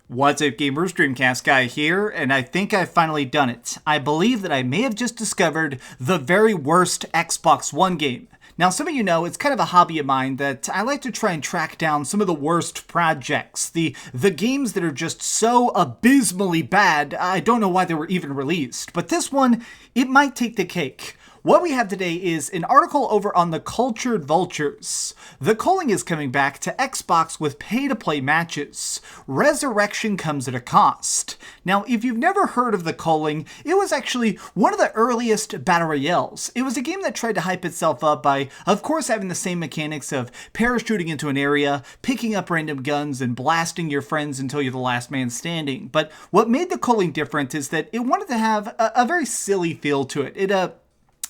What's up, gamers? Dreamcastguy here, and I think I've finally done it. I believe that I may have just discovered the very worst Xbox One game. Now, some of you know it's kind of a hobby of mine that I like to try and track down some of the worst projects, the games that are just so abysmally bad, I don't know why they were even released. But this one, it might take the cake. What we have today is an article over on the Cultured Vultures. The Culling is coming back to Xbox with pay-to-play matches. Resurrection comes at a cost. Now, if you've never heard of the Culling, it was actually one of the earliest Battle Royales. It was a game that tried to hype itself up by, of course, having the same mechanics of parachuting into an area, picking up random guns, and blasting your friends until you're the last man standing. But what made the Culling different is that it wanted to have a very silly feel to it.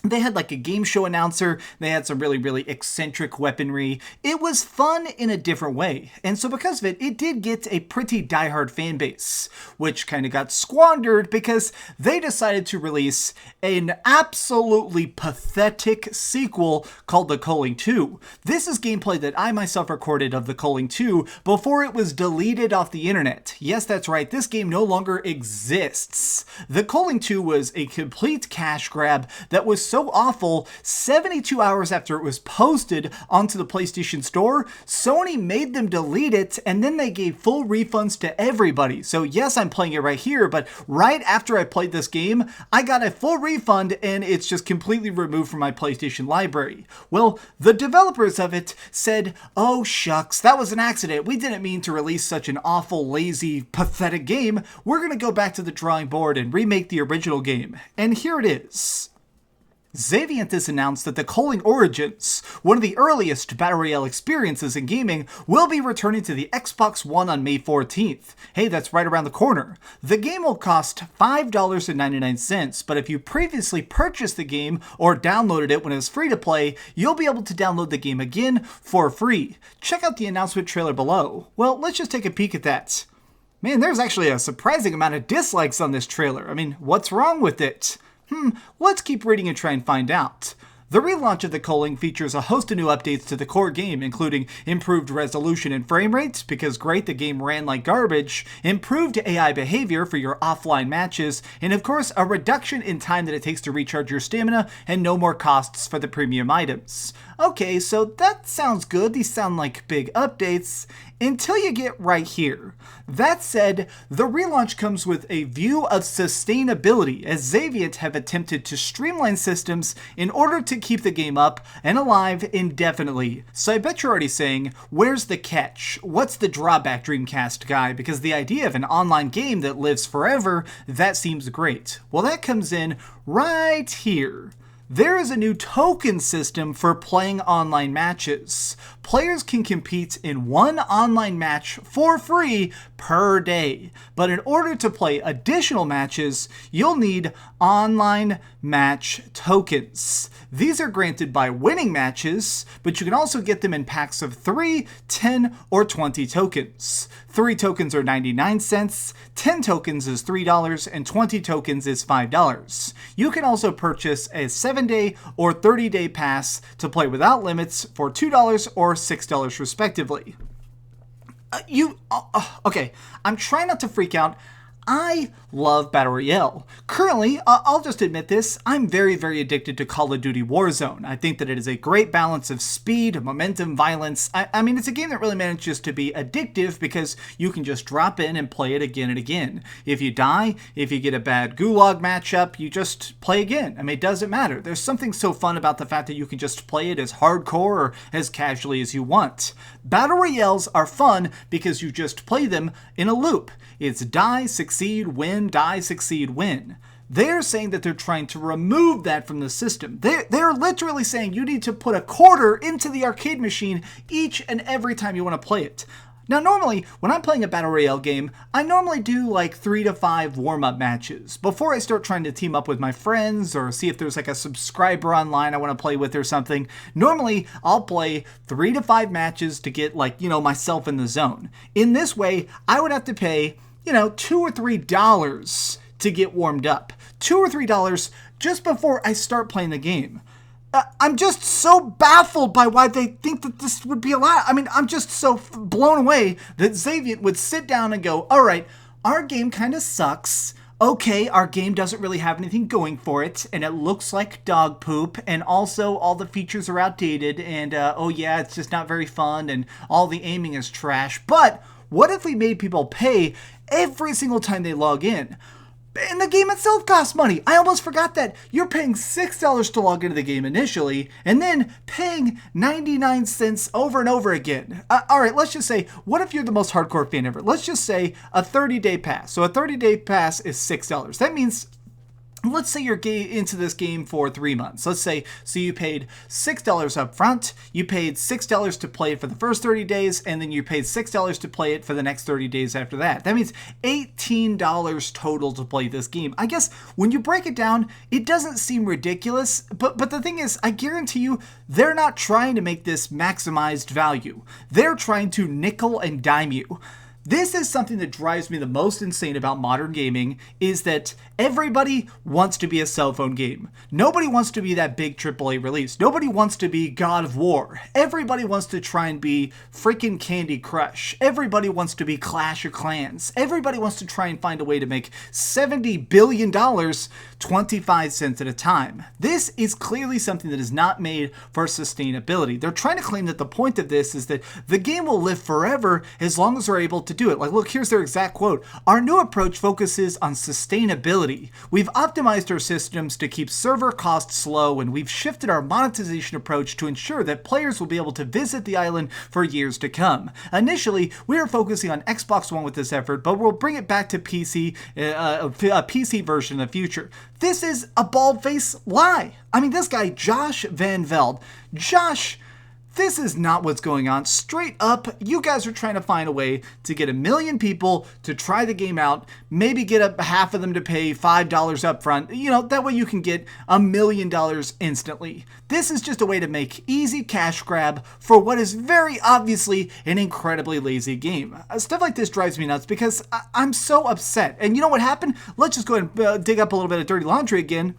They had like a game show announcer, they had some really eccentric weaponry. It was fun in a different way, and so because of it, it did get a pretty diehard fan base, which kind of got squandered because they decided to release an absolutely pathetic sequel called The Culling 2. This is gameplay that I myself recorded of The Culling 2 before it was deleted off the internet. Yes, that's right, this game no longer exists. The Culling 2 was a complete cash grab that was so awful, 72 hours after it was posted onto the PlayStation Store, Sony made them delete it, and then they gave full refunds to everybody. So yes, I'm playing it right here, but right after I played this game, I got a full refund and it's just completely removed from my PlayStation library. Well, the developers of it said, "Oh shucks, that was an accident. We didn't mean to release such an awful, lazy, pathetic game. We're gonna go back to the drawing board and remake the original game." And here it is. Xaviant has announced that the Culling Origins, one of the earliest Battle Royale experiences in gaming, will be returning to the Xbox One on May 14th. Hey, that's right around the corner. The game will cost $5.99, but if you previously purchased the game or downloaded it when it was free to play, you'll be able to download the game again for free. Check out the announcement trailer below. Well, let's just take a peek at that. Man, there's actually a surprising amount of dislikes on this trailer. I mean, what's wrong with it? Let's keep reading and try and find out. The relaunch of the Culling features a host of new updates to the core game, including improved resolution and frame rates, because great, the game ran like garbage, improved AI behavior for your offline matches, and of course, a reduction in time that it takes to recharge your stamina, and no more costs for the premium items. Okay, so that sounds good. These sound like big updates, until you get right here. That said, the relaunch comes with a view of sustainability, as Xaviant have attempted to streamline systems in order to keep the game up and alive indefinitely. So I bet you're already saying, where's the catch? What's the drawback, Dreamcastguy? Because the idea of an online game that lives forever, that seems great. Well, that comes in right here. There is a new token system for playing online matches. Players can compete in one online match for free per day. But in order to play additional matches, you'll need online match tokens. These are granted by winning matches, but you can also get them in packs of 3, 10, or 20 tokens. 3 tokens are 99 cents, 10 tokens is $3, and 20 tokens is $5. You can also purchase a 7-day or 30-day pass to play without limits for $2 or $6 respectively. Okay, I'm trying not to freak out. I love Battle Royale. Currently, I'll just admit this, I'm very addicted to Call of Duty Warzone. I think that it is a great balance of speed, momentum, violence. I mean, it's a game that really manages to be addictive because you can just drop in and play it again and again. If you die, if you get a bad gulag matchup, you just play again. I mean, it doesn't matter. There's something so fun about the fact that you can just play it as hardcore or as casually as you want. Battle Royales are fun because you just play them in a loop. It's die, succeed, win, die, succeed, win. They're saying that they're trying to remove that from the system. They're literally saying you need to put a quarter into the arcade machine each and every time you want to play it. Now, normally, when I'm playing a Battle Royale game, I normally do like 3 to 5 warm-up matches before I start trying to team up with my friends or see if there's like a subscriber online I want to play with or something. Normally, I'll play 3 to 5 matches to get like, myself in the zone. In this way, I would have to pay, $2 or $3 to get warmed up. $2 or $3 just before I start playing the game. I'm just so baffled by why they think that this would be allowed. I mean, I'm just so blown away that Xaviant would sit down and go, all right, our game kind of sucks. Okay, our game doesn't really have anything going for it, and it looks like dog poop, and also all the features are outdated, and oh yeah, it's just not very fun, and all the aiming is trash. But what if we made people pay every single time they log in? And the game itself costs money. I almost forgot that. You're paying $6 to log into the game initially, and then paying 99 cents over and over again. Alright, let's just say, what if you're the most hardcore fan ever? Let's just say a 30-day pass. So a 30-day pass is $6. That means, let's say you're into this game for 3 months. Let's say, so you paid $6 up front, you paid $6 to play it for the first 30 days, and then you paid $6 to play it for the next 30 days after that. That means $18 total to play this game. I guess when you break it down, it doesn't seem ridiculous, but the thing is, I guarantee you, they're not trying to make this maximized value. They're trying to nickel and dime you. This is something that drives me the most insane about modern gaming, is that everybody wants to be a cell phone game. Nobody wants to be that big AAA release. Nobody wants to be God of War. Everybody wants to try and be freaking Candy Crush. Everybody wants to be Clash of Clans. Everybody wants to try and find a way to make $70 billion 25 cents at a time. This is clearly something that is not made for sustainability. They're trying to claim that the point of this is that the game will live forever as long as they're able to do it. Like, look, here's their exact quote. Our new approach focuses on sustainability. We've optimized our systems to keep server costs low, and we've shifted our monetization approach to ensure that players will be able to visit the island for years to come. Initially, we are focusing on Xbox One with this effort, but we'll bring it back to PC, a PC version in the future. This is a bald-faced lie. I mean, this guy, Josh Van Veld. Josh, this is not what's going on. Straight up, you guys are trying to find a way to get 1 million people to try the game out, maybe get half of them to pay $5 up front. You know, that way you can get $1 million instantly. This is just a way to make easy cash grab for what is very obviously an incredibly lazy game. Stuff like this drives me nuts because I'm so upset. And you know what happened? Let's just go ahead and dig up a little bit of dirty laundry again.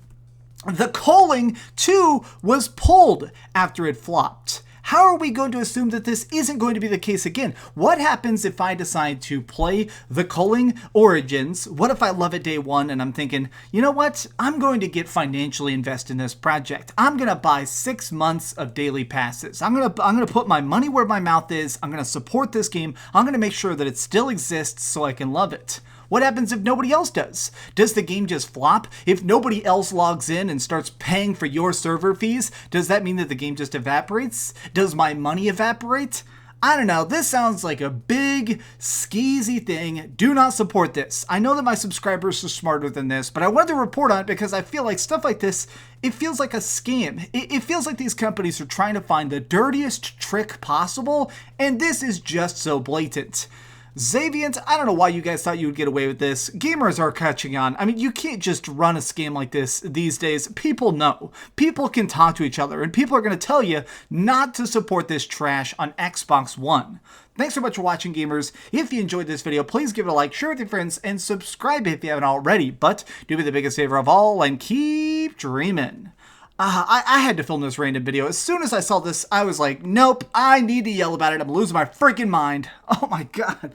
The Culling 2 was pulled after it flopped. How are we going to assume that this isn't going to be the case again? What happens if I decide to play the Culling Origins? What if I love it day one and I'm thinking, you know what? I'm going to get financially invested in this project. I'm going to buy 6 months of daily passes. I'm going to put my money where my mouth is. I'm going to support this game. I'm going to make sure that it still exists so I can love it. What happens if nobody else does? Does the game just flop? If nobody else logs in and starts paying for your server fees, does that mean that the game just evaporates? Does my money evaporate? I don't know. This sounds like a big, skeezy thing. Do not support this. I know that my subscribers are smarter than this, but I wanted to report on it because I feel like stuff like this, it feels like a scam. It feels like these companies are trying to find the dirtiest trick possible, and this is just so blatant. Xaviant, I don't know why you guys thought you would get away with this. Gamers are catching on. I mean, you can't just run a scam like this these days. People know. People can talk to each other, and people are going to tell you not to support this trash on Xbox One. Thanks so much for watching, gamers. If you enjoyed this video, please give it a like, share with your friends, and subscribe if you haven't already. But do me the biggest favor of all and keep dreaming. I had to film this random video. As soon as I saw this, I was like, nope, I need to yell about it. I'm losing my freaking mind. Oh my god.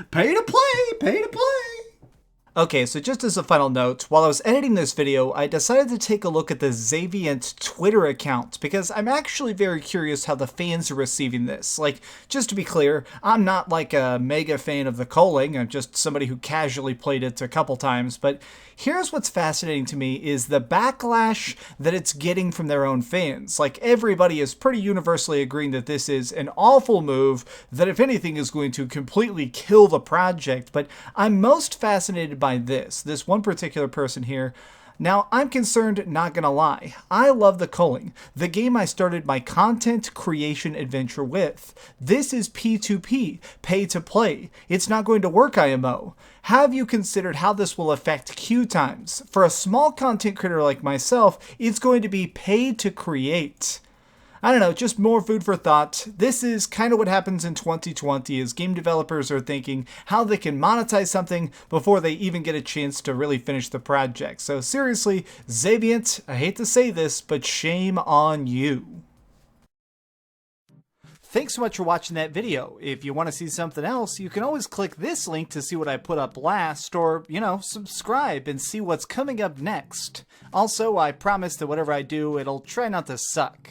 Pay to play! Pay to play! Okay, so just as a final note, while I was editing this video, I decided to take a look at the Xaviant Twitter account, because I'm actually very curious how the fans are receiving this. Like, just to be clear, I'm not like a mega fan of the Culling, I'm just somebody who casually played it a couple times, but here's what's fascinating to me is the backlash that it's getting from their own fans. Like, everybody is pretty universally agreeing that this is an awful move, that if anything is going to completely kill the project, but I'm most fascinated by this one particular person here. Now, I'm concerned, not gonna lie. I love the Culling, the game I started my content creation adventure with. This is P2P, pay to play. It's not going to work IMO. Have you considered how this will affect queue times? For a small content creator like myself, it's going to be pay to create. I don't know, just more food for thought. This is kind of what happens in 2020 as game developers are thinking how they can monetize something before they even get a chance to really finish the project. So seriously, Xaviant, I hate to say this, but shame on you. Thanks so much for watching that video. If you want to see something else, you can always click this link to see what I put up last, or, subscribe and see what's coming up next. Also, I promise that whatever I do, it'll try not to suck.